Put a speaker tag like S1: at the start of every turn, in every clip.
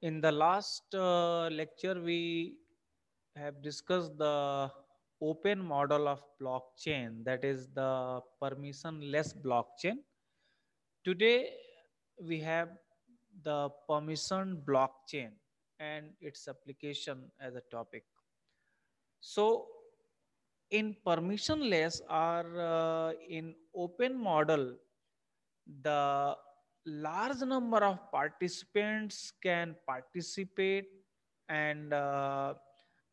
S1: In the last lecture, we have discussed the open model of blockchain, that is the permissionless blockchain. Today, we have the permission blockchain and its application as a topic. So, in permissionless or in open model, the large number of participants can participate and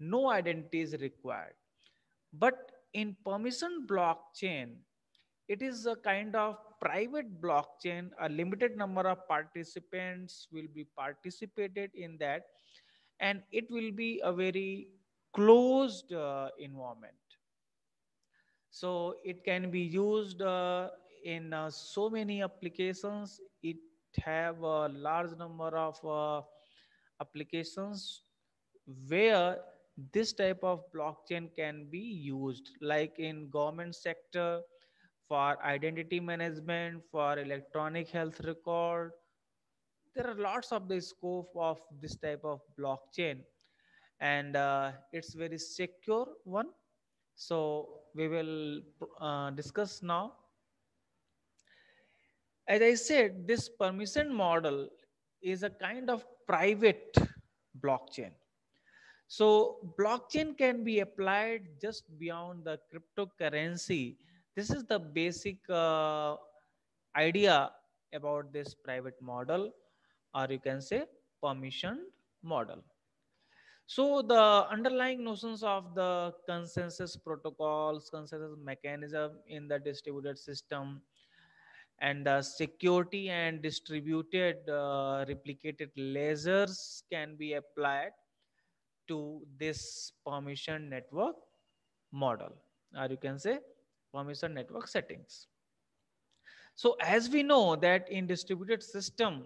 S1: no identity is required. But in permission blockchain, it is a kind of private blockchain. A limited number of participants will be participated in that, and it will be a very closed environment. So it can be used in so many applications. It have a large number of applications where this type of blockchain can be used, like in government sector, for identity management, for electronic health record. There are lots of the scope of this type of blockchain, and it's very secure one. So we will discuss now. As I said, this permission model is a kind of private blockchain. So blockchain can be applied just beyond the cryptocurrency. This is the basic idea about this private model, or you can say permissioned model. So the underlying notions of the consensus protocols, consensus mechanism in the distributed system, and security and distributed replicated lasers can be applied to this permission network model, or you can say permission network settings. So as we know that in distributed system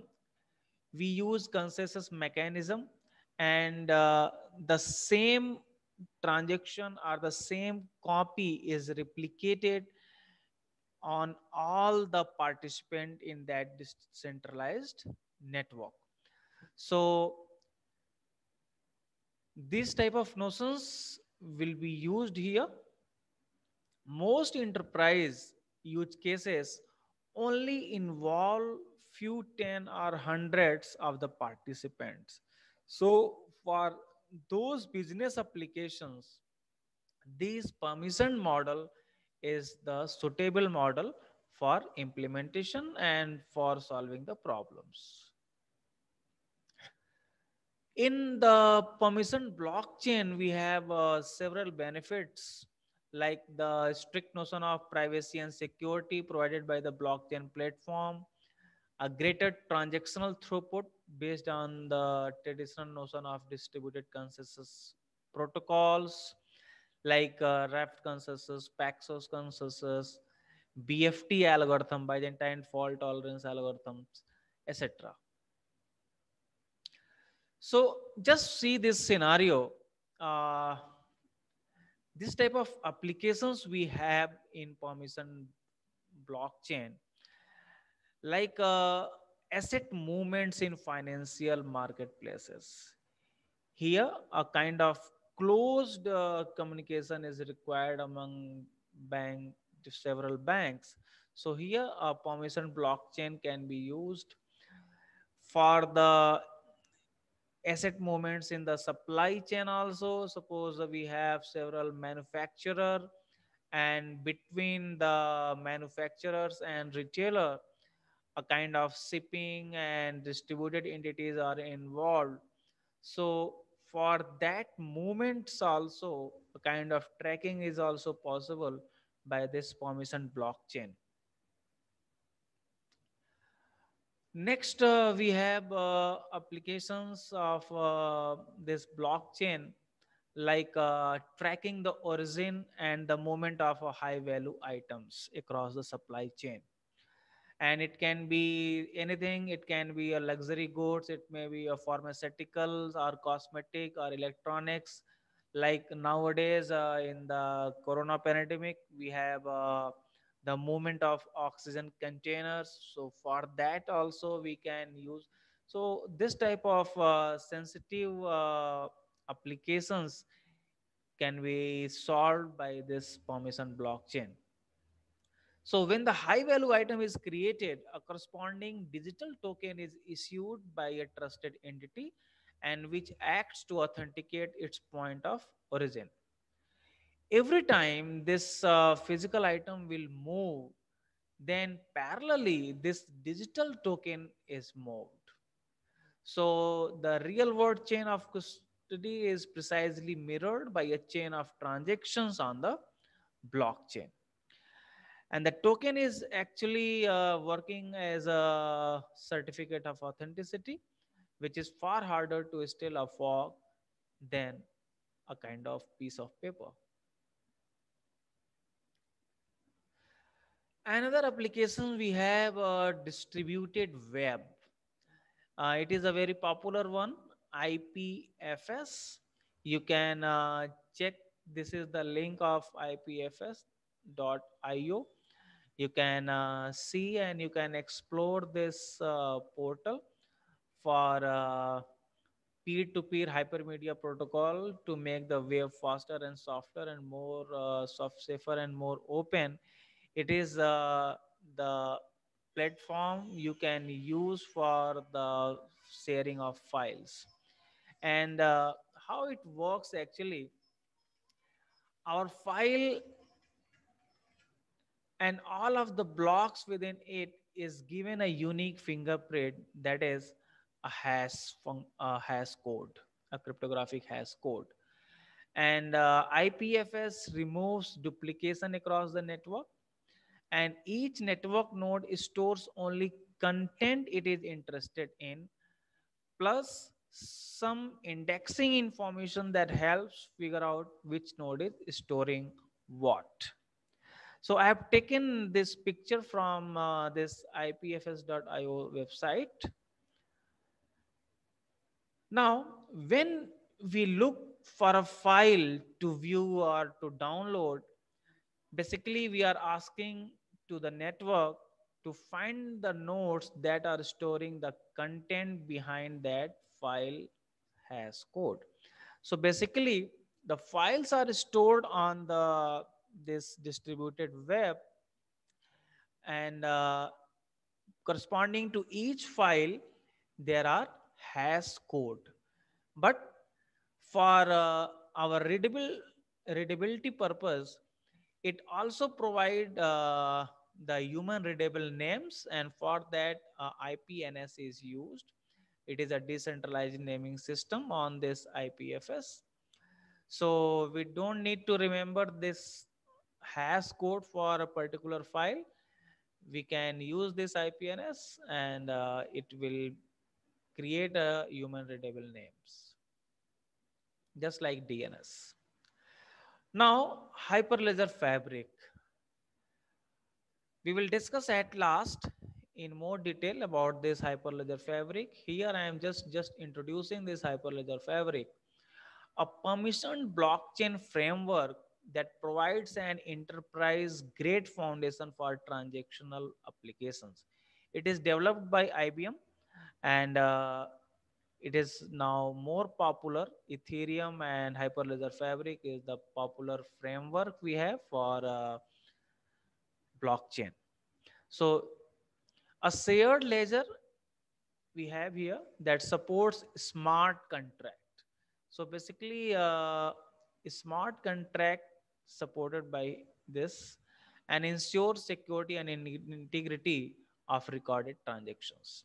S1: we use consensus mechanism, and the same transaction or the same copy is replicated on all the participant in that decentralized network. So these type of notions will be used here. Most enterprise use cases only involve few ten or hundreds of the participants. So for those business applications, this permission model is the suitable model for implementation and for solving the problems. In the permission blockchain, we have several benefits, like the strict notion of privacy and security provided by the blockchain platform, a greater transactional throughput based on the traditional notion of distributed consensus protocols, like Raft consensus, Paxos consensus, BFT algorithm, Byzantine fault tolerance algorithms, etc. So just see this scenario. Uh, this type of applications we have in permission blockchain, like asset movements in financial marketplaces. Here, a kind of closed communication is required among bank several banks. So here, a permission blockchain can be used for the asset movements in the supply chain. Also, suppose we have several manufacturer, and between the manufacturers and retailer, a kind of shipping and distributed entities are involved. So for that movements also, a kind of tracking is also possible by this permission blockchain. Next, we have applications of this blockchain, like tracking the origin and the movement of high value items across the supply chain. And it can be anything, it can be a luxury goods, it may be a pharmaceuticals or cosmetic or electronics. Like nowadays, in the corona pandemic, we have the movement of oxygen containers. So for that also we can use So this type of sensitive applications can be solved by this permission blockchain. So when the high value item is created, a corresponding digital token is issued by a trusted entity and which acts to authenticate its point of origin. Every time this physical item will move, then parallelly this digital token is moved. So the real world chain of custody is precisely mirrored by a chain of transactions on the blockchain. And the token is actually working as a certificate of authenticity, which is far harder to steal or fork than a kind of piece of paper. Another application we have distributed web. It is a very popular one, IPFS. You can check. This is the link of ipfs.io. You can see and you can explore this portal for peer-to-peer hypermedia protocol to make the web faster and softer and more safer and more open. It is the platform you can use for the sharing of files. And how it works actually, our file and all of the blocks within it is given a unique fingerprint, that is a hash code, a cryptographic hash code. And IPFS removes duplication across the network, and each network node stores only content it is interested in, plus some indexing information that helps figure out which node is storing what. So I have taken this picture from this ipfs.io website. Now, when we look for a file to view or to download, basically we are asking to the network to find the nodes that are storing the content behind that file has code. So basically, the files are stored on the this distributed web, and corresponding to each file there are hash code. But for our readability purpose, it also provide the human readable names, and for that IPNS is used. It is a decentralized naming system on this IPFS. So we don't need to remember this hash code for a particular file. We can use this IPNS and it will create a human readable names, just like DNS. Now, Hyperledger Fabric. We will discuss at last in more detail about this Hyperledger Fabric. Here I am just introducing this Hyperledger Fabric, a permissioned blockchain framework that provides an enterprise grade foundation for transactional applications. It is developed by IBM, and it is now more popular. Ethereum and Hyperledger Fabric is the popular framework we have for blockchain. So a shared ledger we have here that supports smart contract. So basically, a smart contract supported by this and ensures security and integrity of recorded transactions.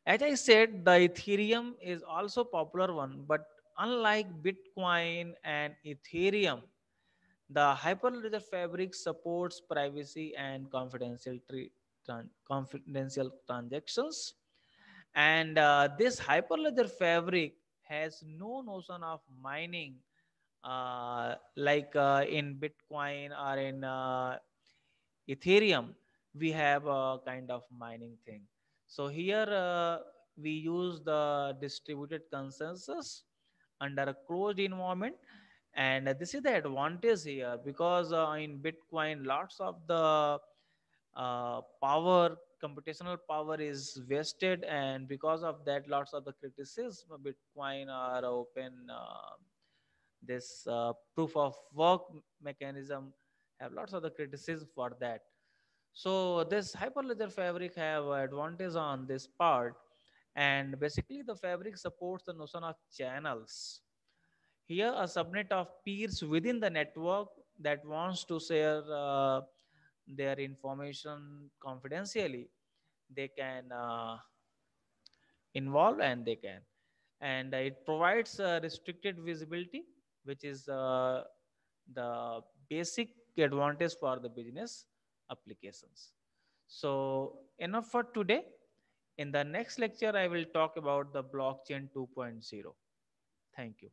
S1: As I said, the Ethereum is also popular one, but unlike Bitcoin and Ethereum, the Hyperledger Fabric supports privacy and confidential transactions. And this Hyperledger Fabric has no notion of mining like in Bitcoin or in Ethereum. We have a kind of mining thing. So here we use the distributed consensus under a closed environment, and this is the advantage here because in Bitcoin lots of the power computational power is wasted, and because of that lots of the criticism of Bitcoin or open this proof of work mechanism have lots of the criticism for that. So this hyperledger fabric have advantage on this part, and basically the fabric supports the notion of channels. Here a subnet of peers within the network that wants to share their information confidentially, they can involve, and they can, and it provides restricted visibility, which is the basic advantage for the business applications. So enough for today. In the next lecture I will talk about the blockchain 2.0. Thank you.